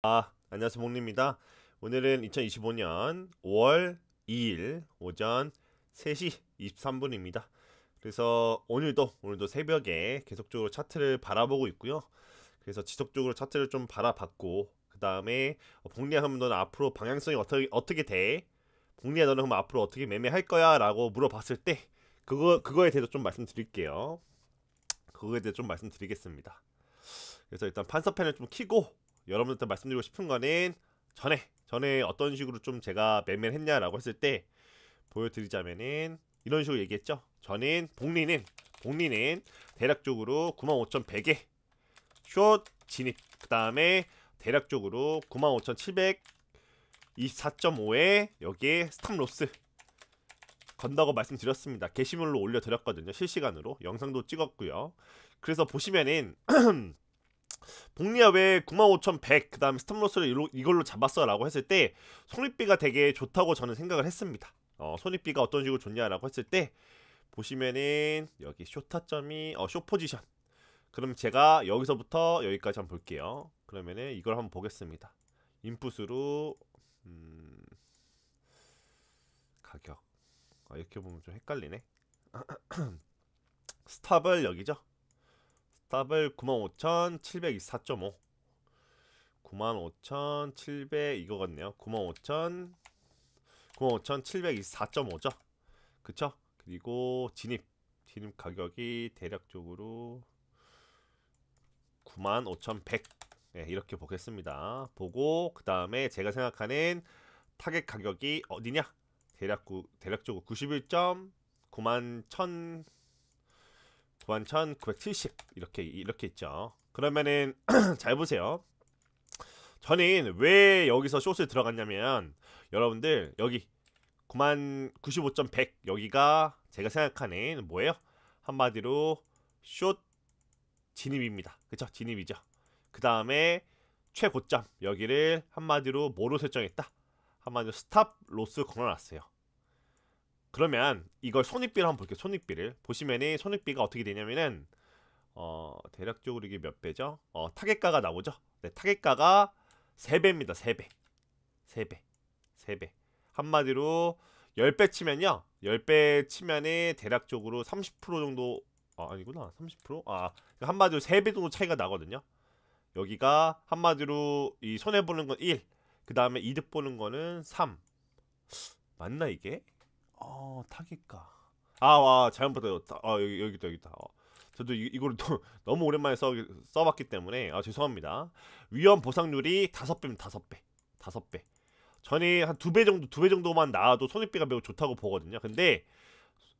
안녕하세요, 목리입니다. 오늘은 2025년 5월 2일 오전 3시 23분입니다. 그래서 오늘도 새벽에 계속적으로 차트를 바라보고 있고요. 그래서 지속적으로 차트를 좀 바라봤고, 그 다음에 복리야, 그럼 너는 앞으로 방향성이 어떻게 돼? 복리야, 너는 그럼 앞으로 어떻게 매매할 거야? 라고 물어봤을 때 그거에 대해서 좀 말씀드릴게요. 그거에 대해서 좀 말씀드리겠습니다. 그래서 일단 판서펜을 좀 키고, 여러분들한테 말씀드리고 싶은 거는 전에 어떤 식으로 좀 제가 매매를 했냐라고 했을 때 보여드리자면은 이런 식으로 얘기했죠. 저는 복리는 대략적으로 95,100에 숏 진입, 그 다음에 대략적으로 95,724.5에 여기에 스탑 로스 건다고 말씀드렸습니다. 게시물로 올려드렸거든요. 실시간으로 영상도 찍었고요. 그래서 보시면은 복리야 왜 95,100 그 다음에 스톱로스를 이걸로 잡았어 라고 했을 때 손익비가 되게 좋다고 저는 생각을 했습니다. 손익비가 어떤 식으로 좋냐라고 했을 때 보시면은 여기 쇼타점이 쇼포지션, 그럼 제가 여기서부터 여기까지 한번 볼게요. 그러면은 이걸 한번 보겠습니다. 인풋으로 가격, 이렇게 보면 좀 헷갈리네. 스탑을 여기죠. 스탑을 95,724.5, 95,700 이거 같네요. 95,724.5죠. 그쵸? 그리고 진입 가격이 대략적으로 95,100, 네, 이렇게 보겠습니다. 보고 그 다음에 제가 생각하는 타겟 가격이 어디냐? 대략적으로 91점 91,970 이렇게 있죠. 그러면은 잘 보세요. 저는 왜 여기서 숏을 들어갔냐면, 여러분들 여기 95,100 여기가 제가 생각하는 뭐예요? 한마디로 숏 진입입니다. 그쵸? 진입이죠. 그 다음에 최고점 여기를 한마디로 뭐로 설정했다? 한마디로 스탑 로스 걸어놨어요. 그러면 이걸 손익비를 한번 볼게요. 손익비를 보시면은 손익비가 어떻게 되냐면은 대략적으로 이게 몇 배죠? 타겟가가 나오죠? 네, 타겟가가 3배입니다. 3배. 3배. 3배. 한마디로 10배 치면요. 10배 치면은 대략적으로 30% 정도, 아니구나. 30%? 한마디로 3배 정도 차이가 나거든요. 여기가 한마디로 이 손해 보는 건 1, 그 다음에 이득 보는 거는 3. 맞나 이게? 타깃가. 잘못 봤다. 여기다. 저도 이거를 또 너무 오랜만에 써봤기 때문에 죄송합니다. 위험 보상률이 5배입니다. 5배. 5배. 전에 한 2배 정도만 나와도 손익비가 매우 좋다고 보거든요. 근데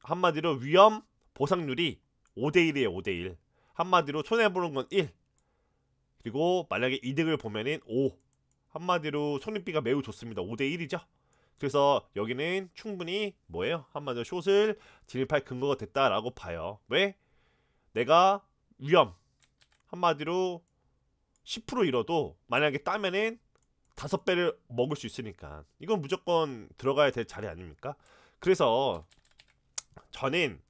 한마디로 위험 보상률이 5대1이에요. 5대1. 한마디로 손해보는 건 1. 그리고 만약에 이득을 보면은 5. 한마디로 손익비가 매우 좋습니다. 5대1이죠. 그래서 여기는 충분히 뭐예요? 한마디로 숏을 진입할 근거가 됐다라고 봐요. 왜? 내가 위험 한마디로 10% 잃어도 만약에 따면은 5배를 먹을 수 있으니까 이건 무조건 들어가야 될 자리 아닙니까? 그래서 저는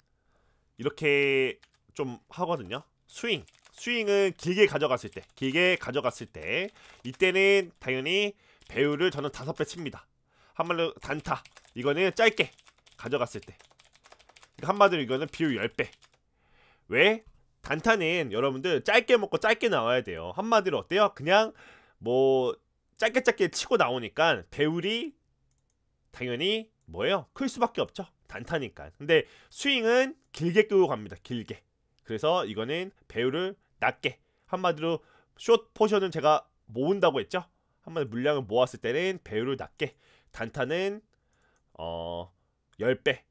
이렇게 좀 하거든요. 스윙은 길게 가져갔을 때 이때는 당연히 배율을 저는 5배 칩니다. 한마디로 단타 이거는 짧게 가져갔을 때, 한마디로 이거는 비율 10배. 왜? 단타는 여러분들 짧게 먹고 짧게 나와야 돼요. 한마디로 어때요? 그냥 뭐 짧게 치고 나오니까 배율이 당연히 뭐예요? 클 수밖에 없죠. 단타니까. 근데 스윙은 길게 끌고 갑니다. 길게. 그래서 이거는 배율을 낮게, 한마디로 숏 포션은 제가 모은다고 했죠. 한마디로 물량을 모았을 때는 배율을 낮게, 단타는 10배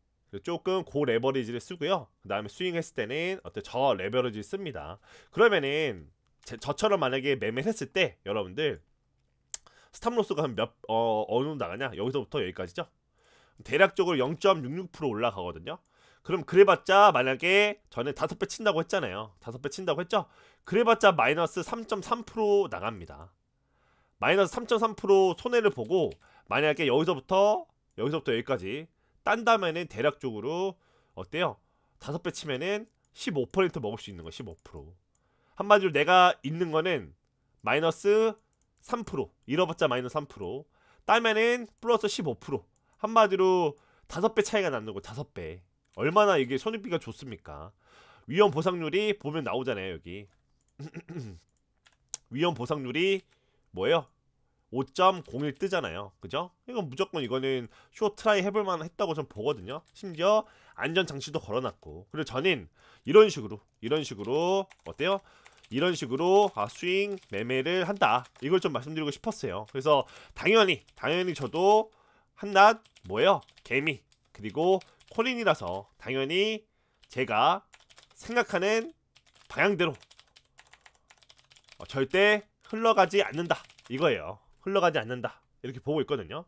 조금 고 레버리지를 쓰고요. 그 다음에 스윙했을 때는 어떤 저 레버리지를 씁니다. 그러면은 저처럼 만약에 매매했을 때 여러분들 스탑로스가 한 어느 정도 나가냐? 여기서부터 여기까지죠. 대략적으로 0.66% 올라가거든요. 그럼 그래봤자 만약에 저는 5배 친다고 했잖아요. 5배 친다고 했죠. 그래봤자 마이너스 3.3% 나갑니다. 마이너스 3.3% 손해를 보고 만약에 여기서부터 여기까지 딴다면은 대략적으로 어때요? 5배 치면은 15% 먹을 수 있는 거. 15%. 한마디로 내가 있는 거는 마이너스 3%, 잃어봤자 마이너스 3%, 따면은 플러스 15%. 한마디로 5배 차이가 나는 거. 5배. 얼마나 이게 손익비가 좋습니까? 위험 보상률이 보면 나오잖아요, 여기. 위험 보상률이 뭐예요? 5.01 뜨잖아요. 그죠? 이건 무조건 이거는 쇼 트라이 해볼만 했다고 전 보거든요. 심지어 안전장치도 걸어놨고. 그리고 저는 이런 식으로 어때요? 이런 식으로 스윙 매매를 한다. 이걸 좀 말씀드리고 싶었어요. 그래서 당연히 저도 한낱 뭐예요? 개미 그리고 코린이라서 당연히 제가 생각하는 방향대로 절대 흘러가지 않는다 이거예요. 흘러가지 않는다 이렇게 보고 있거든요.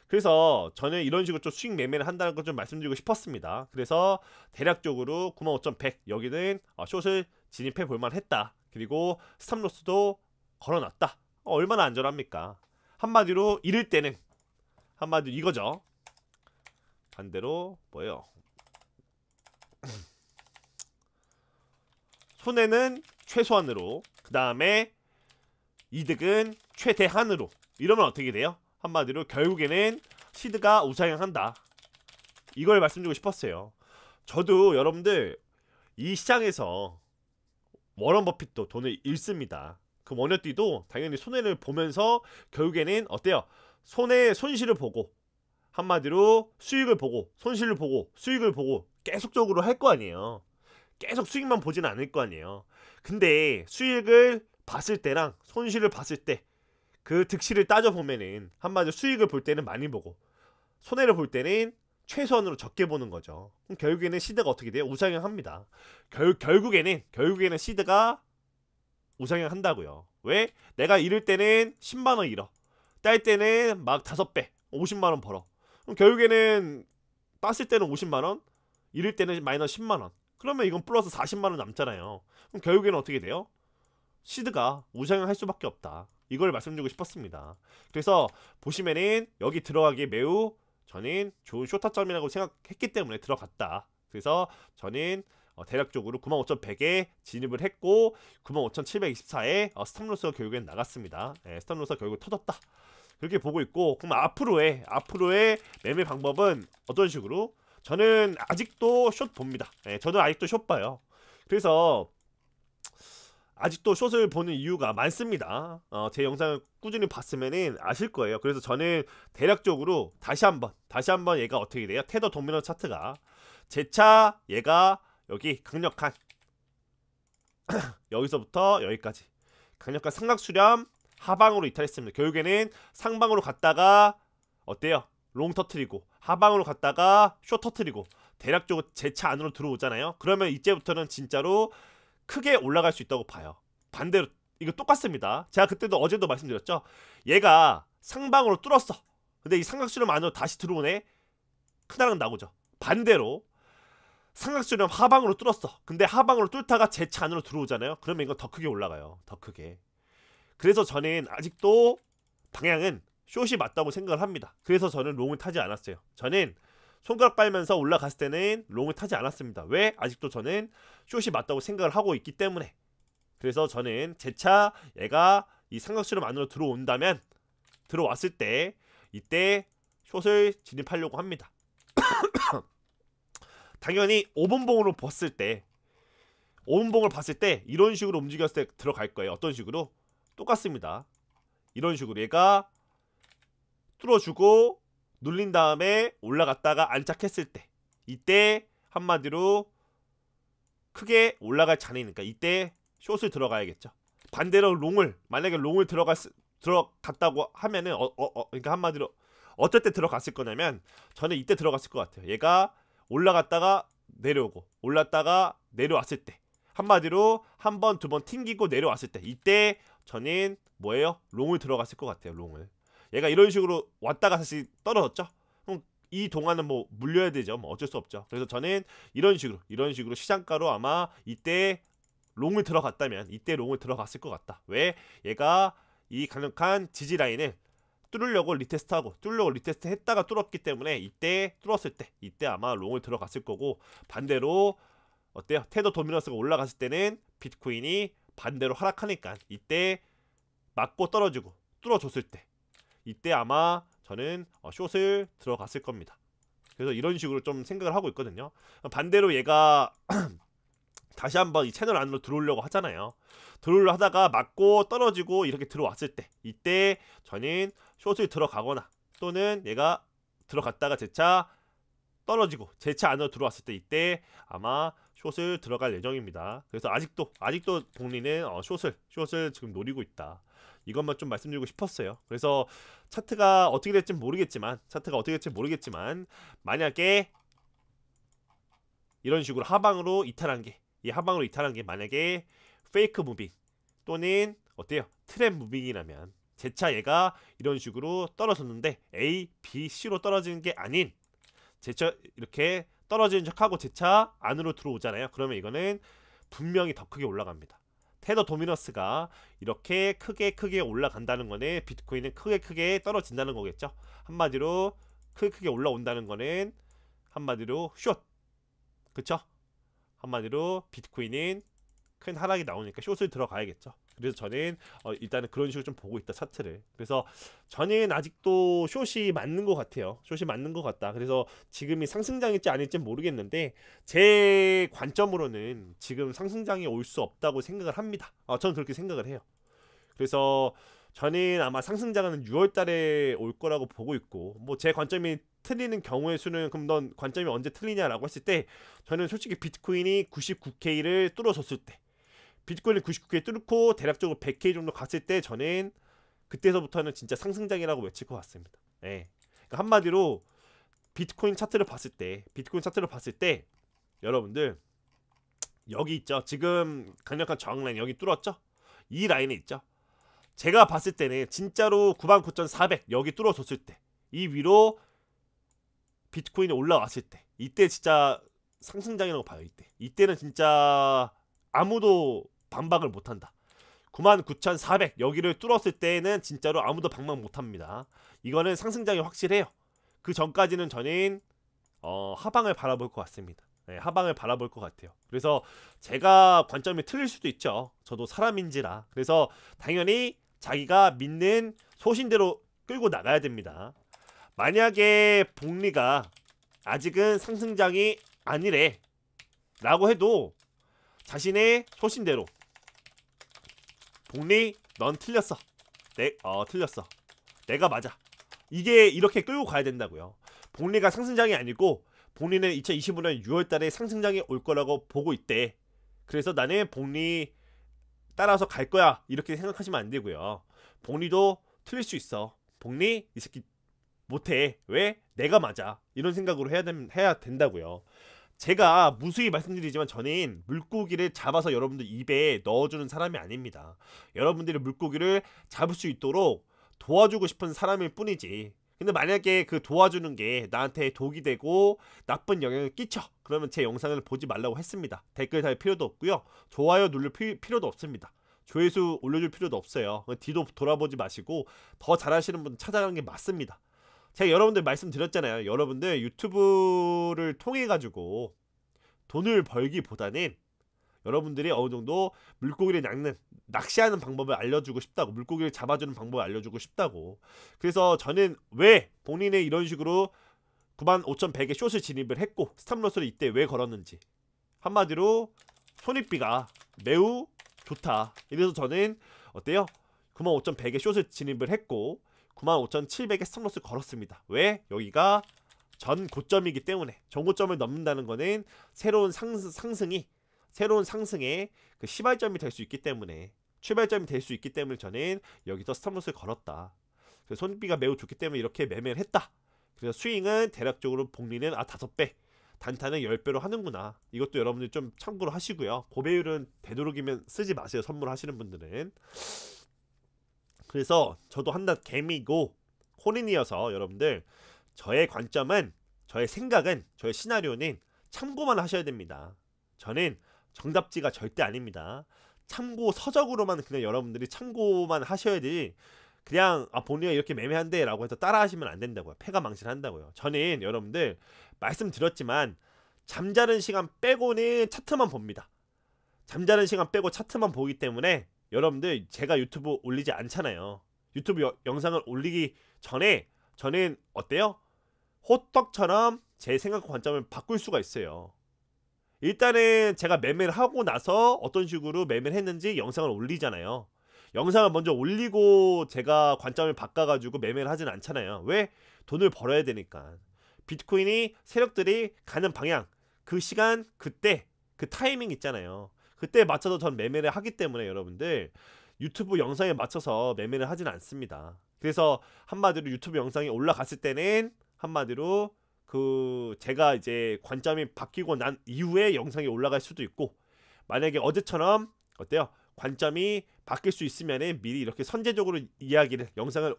그래서 저는 이런 식으로 좀 수익 매매를 한다는 걸 좀 말씀드리고 싶었습니다. 그래서 대략적으로 95,100 여기는 숏을 진입해 볼만 했다. 그리고 스탑로스도 걸어놨다. 얼마나 안전합니까? 한마디로 잃을 때는 한마디로 이거죠. 반대로 뭐예요? 손해는 최소한으로, 그 다음에 이득은 최대한으로. 이러면 어떻게 돼요? 한마디로 결국에는 시드가 우상향한다. 이걸 말씀드리고 싶었어요. 저도 여러분들 이 시장에서 워런 버핏도 돈을 잃습니다. 그 워너띠도 당연히 손해를 보면서 결국에는 어때요? 손실을 보고 한마디로 수익을 보고 손실을 보고 수익을 보고 계속적으로 할 거 아니에요. 계속 수익만 보지는 않을 거 아니에요. 근데 수익을 봤을 때랑 손실을 봤을 때 그 득실을 따져보면은 한마디로 수익을 볼 때는 많이 보고 손해를 볼 때는 최소한으로 적게 보는 거죠. 그럼 결국에는 시드가 어떻게 돼요? 우상향합니다. 결국에는 시드가 우상향한다고요. 왜? 내가 잃을 때는 10만원 잃어. 딸 때는 막 5배 50만원 벌어. 그럼 결국에는 땄을 때는 50만원, 잃을 때는 마이너스 10만원. 그러면 이건 플러스 40만원 남잖아요. 그럼 결국에는 어떻게 돼요? 시드가 우상향할 수밖에 없다. 이걸 말씀드리고 싶었습니다. 그래서 보시면은 여기 들어가기에 매우 저는 좋은 쇼타점이라고 생각했기 때문에 들어갔다. 그래서 저는 대략적으로 95,100에 진입을 했고 95,724에 스탑로스가 결국엔 나갔습니다. 스탑로스가 결국 터졌다. 그렇게 보고 있고, 그럼 앞으로의 매매 방법은 어떤 식으로? 저는 아직도 숏 봅니다. 저는 아직도 숏 봐요. 그래서 아직도 숏을 보는 이유가 많습니다. 제 영상을 꾸준히 봤으면은 아실 거예요. 그래서 저는 대략적으로 다시 한번 얘가 어떻게 돼요? 테더 도미넌 차트가 제차 얘가 여기 강력한 여기서부터 여기까지 강력한 삼각수렴 하방으로 이탈했습니다. 결국에는 상방으로 갔다가 어때요? 롱 터트리고 하방으로 갔다가 숏 터트리고 대략적으로 제차 안으로 들어오잖아요. 그러면 이제부터는 진짜로 크게 올라갈 수 있다고 봐요. 반대로 이거 똑같습니다. 제가 그때도 어제도 말씀드렸죠. 얘가 상방으로 뚫었어. 근데 이 삼각수렴 안으로 다시 들어오네. 크다란 나오죠. 반대로 삼각수렴 하방으로 뚫었어. 근데 하방으로 뚫다가 제차 안으로 들어오잖아요. 그러면 이건 더 크게 올라가요. 더 크게. 그래서 저는 아직도 방향은 숏이 맞다고 생각을 합니다. 그래서 저는 롱을 타지 않았어요. 저는 손가락 빨면서 올라갔을 때는 롱을 타지 않았습니다. 왜? 아직도 저는 숏이 맞다고 생각을 하고 있기 때문에. 그래서 저는 제차 얘가 이 삼각수렴 안으로 들어온다면 들어왔을 때 이때 숏을 진입하려고 합니다. 당연히 5분봉으로 봤을 때 5분봉을 봤을 때 이런 식으로 움직였을 때 들어갈 거예요. 어떤 식으로? 똑같습니다. 이런 식으로 얘가 뚫어주고 눌린 다음에 올라갔다가 안착했을 때 이때 한마디로 크게 올라갈 잔이니까 이때 숏을 들어가야겠죠. 반대로 만약에 롱을 들어갔다고 하면은 그러니까 한마디로 어떨 때 들어갔을 거냐면 저는 이때 들어갔을 것 같아요. 얘가 올라갔다가 내려오고 올랐다가 내려왔을 때 한마디로 한 번, 두 번 튕기고 내려왔을 때 이때 저는 뭐예요? 롱을 들어갔을 것 같아요. 롱을. 얘가 이런 식으로 왔다가 다시 떨어졌죠. 그럼 이 동안은 뭐 물려야 되죠. 뭐 어쩔 수 없죠. 그래서 저는 이런 식으로 시장가로 아마 이때 롱을 들어갔다면 이때 롱을 들어갔을 것 같다. 왜? 얘가 이 강력한 지지 라인을 뚫으려고 리테스트 했다가 뚫었기 때문에 이때 뚫었을 때 이때 아마 롱을 들어갔을 거고, 반대로 어때요? 테더 도미넌스가 올라갔을 때는 비트코인이 반대로 하락하니까 이때 맞고 떨어지고 뚫어줬을 때 이때 아마 저는 숏을 들어갔을 겁니다. 그래서 이런 식으로 좀 생각을 하고 있거든요. 반대로 얘가 다시 한번 이 채널 안으로 들어오려고 하잖아요. 들어오려 하다가 맞고 떨어지고 이렇게 들어왔을 때 이때 저는 숏을 들어가거나 또는 얘가 들어갔다가 재차 떨어지고 재차 안으로 들어왔을 때 이때 아마 숏을 들어갈 예정입니다. 그래서 아직도 복리는 숏을 지금 노리고 있다. 이것만 좀 말씀드리고 싶었어요. 그래서 차트가 어떻게 될지 모르겠지만 만약에 이런 식으로 하방으로 이탈한 게 만약에 페이크 무빙 또는 어때요? 트랩 무빙이라면 재차 얘가 이런 식으로 떨어졌는데 A, B, C로 떨어지는 게 아닌 재차 이렇게 떨어지는 척하고 재차 안으로 들어오잖아요. 그러면 이거는 분명히 더 크게 올라갑니다. 테더 도미너스가 이렇게 크게 올라간다는 거는 비트코인은 크게 떨어진다는 거겠죠. 한마디로 크게 올라온다는 거는 한마디로 숏, 그쵸? 한마디로 비트코인은 큰 하락이 나오니까 숏을 들어가야겠죠. 그래서 저는 일단은 그런 식으로 좀 보고 있다, 차트를. 그래서 저는 아직도 숏이 맞는 것 같아요. 숏이 맞는 것 같다. 그래서 지금이 상승장일지 아닐지 모르겠는데 제 관점으로는 지금 상승장이 올 수 없다고 생각을 합니다. 저는 그렇게 생각을 해요. 그래서 저는 아마 상승장은 6월달에 올 거라고 보고 있고, 뭐 제 관점이 틀리는 경우의 수는, 그럼 넌 관점이 언제 틀리냐라고 했을 때 저는 솔직히 비트코인이 99K를 뚫어줬을 때, 비트코인이 99K 뚫고 대략적으로 100K 정도 갔을 때 저는 그때서부터는 진짜 상승장이라고 외칠 것 같습니다. 예. 그러니까 한마디로 비트코인 차트를 봤을 때 여러분들 여기 있죠. 지금 강력한 저항 라인 여기 뚫었죠. 이 라인에 있죠. 제가 봤을 때는 진짜로 99,400 여기 뚫어줬을 때, 이 위로 비트코인이 올라왔을 때, 이때 진짜 상승장이라고 봐요. 이때는 진짜 아무도 반박을 못한다. 99,400 여기를 뚫었을 때는 진짜로 아무도 반박 못합니다. 이거는 상승장이 확실해요. 그 전까지는 저는 하방을 바라볼 것 같습니다. 네, 하방을 바라볼 것 같아요. 그래서 제가 관점이 틀릴 수도 있죠. 저도 사람인지라. 그래서 당연히 자기가 믿는 소신대로 끌고 나가야 됩니다. 만약에 복리가 아직은 상승장이 아니래 라고 해도 자신의 소신대로 복리 넌 틀렸어. 틀렸어. 내가 맞아. 이게 이렇게 끌고 가야 된다고요. 복리가 상승장이 아니고 복리는 2025년 6월달에 상승장이 올 거라고 보고 있대. 그래서 나는 복리 따라서 갈 거야 이렇게 생각하시면 안 되고요. 복리도 틀릴 수 있어. 복리 이 새끼 못해. 왜? 내가 맞아. 이런 생각으로 해야 된다고요. 제가 무수히 말씀드리지만 저는 물고기를 잡아서 여러분들 입에 넣어주는 사람이 아닙니다. 여러분들이 물고기를 잡을 수 있도록 도와주고 싶은 사람일 뿐이지. 근데 만약에 그 도와주는 게 나한테 독이 되고 나쁜 영향을 끼쳐, 그러면 제 영상을 보지 말라고 했습니다. 댓글 달 필요도 없고요. 좋아요 누를 필요도 없습니다. 조회수 올려줄 필요도 없어요. 뒤도 돌아보지 마시고 더 잘하시는 분 찾아가는 게 맞습니다. 제가 여러분들 말씀드렸잖아요. 여러분들 유튜브를 통해 가지고 돈을 벌기보다는 여러분들이 어느 정도 물고기를 낚시하는 방법을 알려주고 싶다고, 물고기를 잡아주는 방법을 알려주고 싶다고. 그래서 저는 왜 본인의 이런 식으로 95,100에 숏을 진입을 했고 스탑로스를 이때 왜 걸었는지, 한마디로 손익비가 매우 좋다. 이래서 저는 어때요? 95,100에 숏을 진입을 했고 95,700에 스탑로스 걸었습니다. 왜? 여기가 전 고점이기 때문에. 전 고점을 넘는다는 거는 새로운 상승의 그 시발점이 될 수 있기 때문에, 출발점이 될 수 있기 때문에 저는 여기서 스탑로스를 걸었다. 그래서 손익비가 매우 좋기 때문에 이렇게 매매를 했다. 그래서 스윙은 대략적으로 복리는 5배, 단타는 10배로 하는구나. 이것도 여러분들 좀 참고로 하시고요. 고배율은 되도록이면 쓰지 마세요. 선물하시는 분들은. 그래서 저도 한낱 개미고 혼인이어서 여러분들, 저의 관점은, 저의 생각은, 저의 시나리오는 참고만 하셔야 됩니다. 저는 정답지가 절대 아닙니다. 참고 서적으로만 그냥 여러분들이 참고만 하셔야지, 그냥 본인이 이렇게 매매한대 라고 해서 따라 하시면 안 된다고요. 패가 망신한다고요. 저는 여러분들 말씀드렸지만 잠자는 시간 빼고는 차트만 봅니다. 잠자는 시간 빼고 차트만 보기 때문에 여러분들 제가 유튜브 올리지 않잖아요. 유튜브 영상을 올리기 전에 저는 어때요? 호떡처럼 제 생각과 관점을 바꿀 수가 있어요. 일단은 제가 매매를 하고 나서 어떤 식으로 매매를 했는지 영상을 올리잖아요. 영상을 먼저 올리고 제가 관점을 바꿔가지고 매매를 하진 않잖아요. 왜? 돈을 벌어야 되니까. 비트코인이 세력들이 가는 방향, 그 시간, 그때, 그 타이밍 있잖아요. 그때 맞춰서 전 매매를 하기 때문에 여러분들 유튜브 영상에 맞춰서 매매를 하진 않습니다. 그래서 한마디로 유튜브 영상이 올라갔을 때는 한마디로 그 제가 이제 관점이 바뀌고 난 이후에 영상이 올라갈 수도 있고, 만약에 어제처럼 어때요? 관점이 바뀔 수 있으면은 미리 이렇게 선제적으로 이야기를 영상을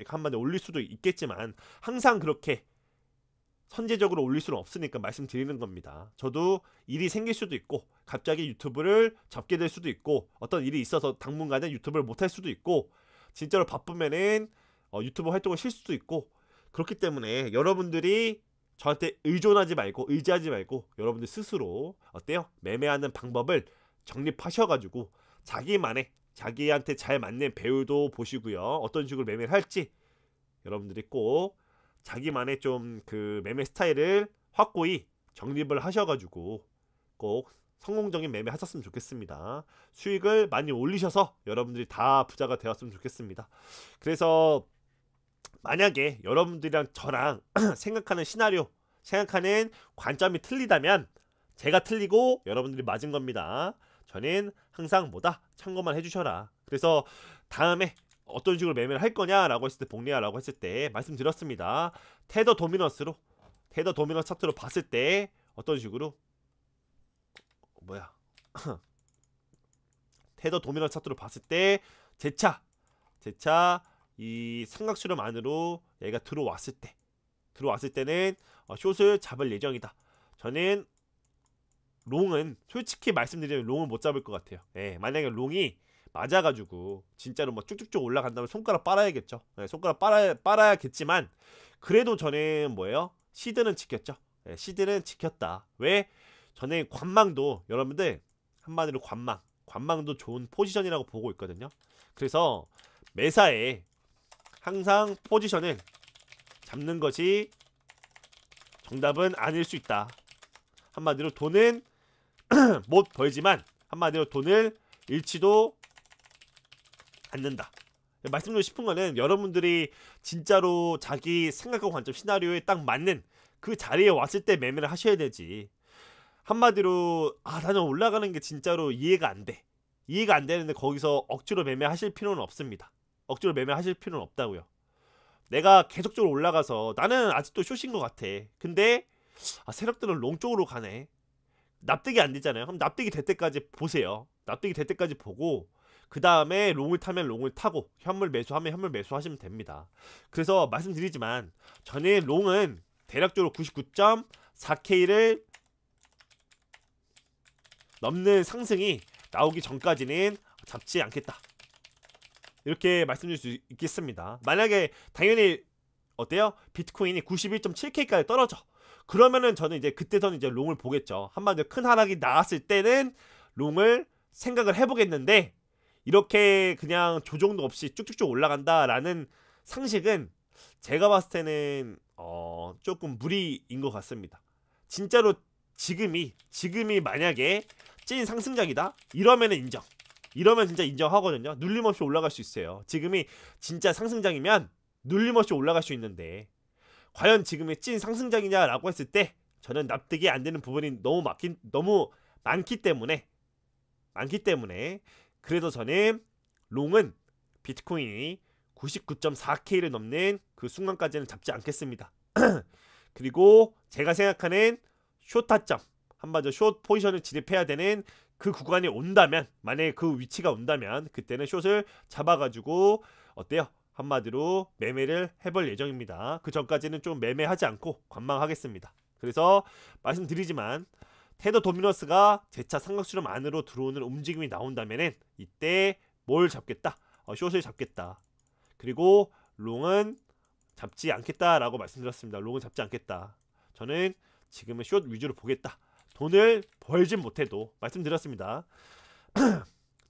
한마디 올릴 수도 있겠지만 항상 그렇게 선제적으로 올릴 수는 없으니까 말씀드리는 겁니다. 저도 일이 생길 수도 있고 갑자기 유튜브를 접게 될 수도 있고 어떤 일이 있어서 당분간은 유튜브를 못할 수도 있고 진짜로 바쁘면은 유튜브 활동을 쉴 수도 있고, 그렇기 때문에 여러분들이 저한테 의존하지 말고 의지하지 말고 여러분들 스스로 어때요? 매매하는 방법을 정립하셔가지고 자기만의 자기한테 잘 맞는 배우도 보시고요. 어떤 식으로 매매를 할지 여러분들이 꼭 자기만의 좀 그 매매 스타일을 확고히 정립을 하셔가지고 꼭 성공적인 매매 하셨으면 좋겠습니다. 수익을 많이 올리셔서 여러분들이 다 부자가 되었으면 좋겠습니다. 그래서 만약에 여러분들이랑 저랑 생각하는 시나리오, 생각하는 관점이 틀리다면 제가 틀리고 여러분들이 맞은 겁니다. 저는 항상 뭐다? 참고만 해주셔라. 그래서 다음에 어떤 식으로 매매를 할 거냐라고 했을 때, 복리아라고 했을 때 말씀드렸습니다. 테더 도미넌스 차트로 봤을 때 어떤 식으로 테더 도미넌스 차트로 봤을 때 제차 이 삼각수렴 안으로 얘가 들어왔을 때는 숏을 잡을 예정이다. 저는 롱은 솔직히 말씀드리면 롱을 못 잡을 것 같아요. 예, 만약에 롱이 맞아가지고 진짜로 뭐 쭉쭉쭉 올라간다면 손가락 빨아야겠죠. 예, 손가락 빨아야겠지만 그래도 저는 뭐예요? 시드는 지켰죠. 예, 시드는 지켰다. 왜? 저는 관망도 여러분들 한마디로 관망도 좋은 포지션이라고 보고 있거든요. 그래서 매사에 항상 포지션을 잡는 것이 정답은 아닐 수 있다. 한마디로 돈은 못 벌지만 한마디로 돈을 잃지도 않는다. 말씀드리고 싶은 거는 여러분들이 진짜로 자기 생각과 관점 시나리오에 딱 맞는 그 자리에 왔을 때 매매를 하셔야 되지. 한마디로 나는 올라가는 게 진짜로 이해가 안 되는데 거기서 억지로 매매하실 필요는 없습니다. 억지로 매매하실 필요는 없다고요. 내가 계속적으로 올라가서 나는 아직도 숏인 것 같아. 근데 세력들은 롱 쪽으로 가네. 납득이 안 되잖아요. 그럼 납득이 될 때까지 보세요. 납득이 될 때까지 보고 그 다음에 롱을 타면 롱을 타고 현물 매수하면 현물 매수하시면 됩니다. 그래서 말씀드리지만 저는 롱은 대략적으로 99.4K를 넘는 상승이 나오기 전까지는 잡지 않겠다. 이렇게 말씀드릴 수 있겠습니다. 만약에 당연히 어때요? 비트코인이 91.7K까지 떨어져. 그러면은 저는 이제 그때서는 이제 롱을 보겠죠. 한마디로 큰 하락이 나왔을 때는 롱을 생각을 해보겠는데, 이렇게 그냥 조정도 없이 쭉쭉쭉 올라간다라는 상식은 제가 봤을 때는 조금 무리인 것 같습니다. 진짜로 지금이 만약에 찐 상승장이다 이러면은 이러면 진짜 인정하거든요. 눌림없이 올라갈 수 있어요. 지금이 진짜 상승장이면 눌림없이 올라갈 수 있는데 과연 지금의 찐 상승장이냐라고 했을 때 저는 납득이 안 되는 부분이 너무 많기 때문에 그래도 저는 롱은 비트코인이 99.4K를 넘는 그 순간까지는 잡지 않겠습니다. 그리고 제가 생각하는 숏 타점, 한마디로 숏 포지션을 진입해야 되는 그 구간이 온다면, 만약에 그 위치가 온다면 그때는 숏을 잡아가지고 어때요? 한마디로 매매를 해볼 예정입니다. 그 전까지는 좀 매매하지 않고 관망하겠습니다. 그래서 말씀드리지만 테더 도미너스가 재차 삼각수렴 안으로 들어오는 움직임이 나온다면은 이때 뭘 잡겠다? 숏을 잡겠다. 그리고 롱은 잡지 않겠다라고 말씀드렸습니다. 롱은 잡지 않겠다. 저는 지금은 숏 위주로 보겠다. 돈을 벌진 못해도 말씀드렸습니다.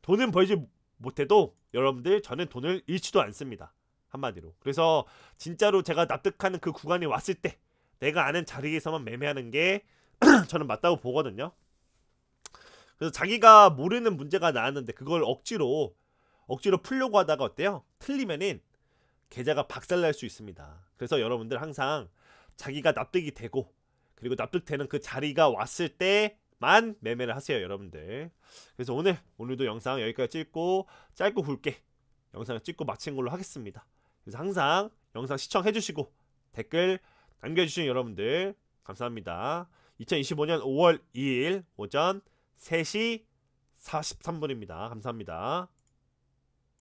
돈은 벌지 못해도 여러분들 저는 돈을 잃지도 않습니다. 한마디로. 그래서 진짜로 제가 납득하는 그 구간이 왔을 때 내가 아는 자리에서만 매매하는 게 저는 맞다고 보거든요. 그래서 자기가 모르는 문제가 나왔는데 그걸 억지로 풀려고 하다가 어때요? 틀리면은 계좌가 박살날 수 있습니다. 그래서 여러분들 항상 자기가 납득이 되고 그리고 납득되는 그 자리가 왔을 때만 매매를 하세요, 여러분들. 그래서 오늘도 영상 여기까지 찍고 짧고 굵게 영상을 찍고 마친 걸로 하겠습니다. 그래서 항상 영상 시청해주시고 댓글 남겨주신 여러분들 감사합니다. 2025년 5월 2일 오전 3시 43분입니다. 감사합니다.